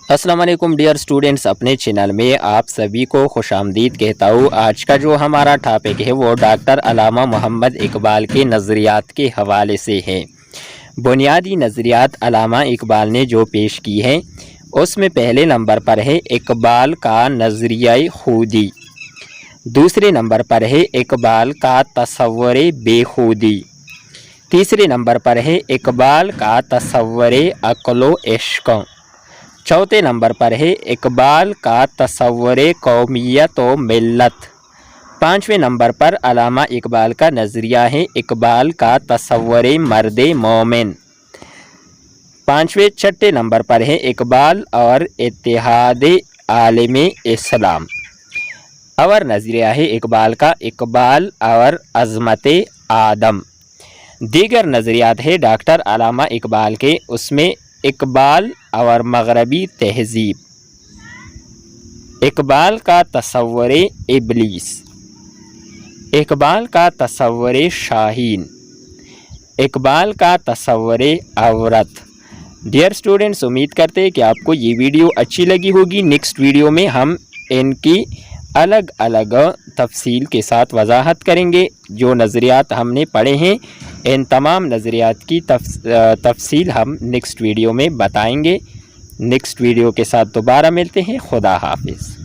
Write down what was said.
अस्सलाम वालेकुम dear students, अपने चैनल में आप सभी को खुश आमदीद कहता हूँ। आज का जो हमारा टॉपिक है वो डॉक्टर अल्लामा मोहम्मद इकबाल के नज़रियात के हवाले से है। बुनियादी नज़रियात अल्लामा इकबाल ने जो पेश की है उसमें पहले नंबर पर है इकबाल का नज़रिया खुदी, दूसरे नंबर पर है इकबाल का तसव्वुर बेखुदी, तीसरे नंबर पर है इकबाल का तसव्वुर अक्ल इश्क, चौथे नंबर पर है इकबाल का तसव्वुर कौमियत व मिल्लत, पाँचवें नंबर पर अल्लामा इकबाल का नज़रिया है इकबाल का तसव्वुर मर्द मोमिन, छठे नंबर पर है इकबाल और इत्तिहाद आलिम इस्लाम। और नज़रिया है इकबाल का इकबाल और अज़मत आदम। दीगर नज़रियात है डॉक्टर अल्लामा इकबाल के, उसमें इकबाल और मगरबी तहज़ीब, इकबाल का तसव्वुर इबलीस, इकबाल का तसव्वुर शाहीन, इकबाल का तसव्वुर औरत। डियर स्टूडेंट्स, उम्मीद करते हैं कि आपको ये वीडियो अच्छी लगी होगी। नेक्स्ट वीडियो में हम इनकी अलग अलग तफसील के साथ वजाहत करेंगे। जो नज़रियात हमने पढ़े हैं इन तमाम नज़रियात की तफसील हम नेक्स्ट वीडियो में बताएंगे। नेक्स्ट वीडियो के साथ दोबारा मिलते हैं। खुदा हाफिज़।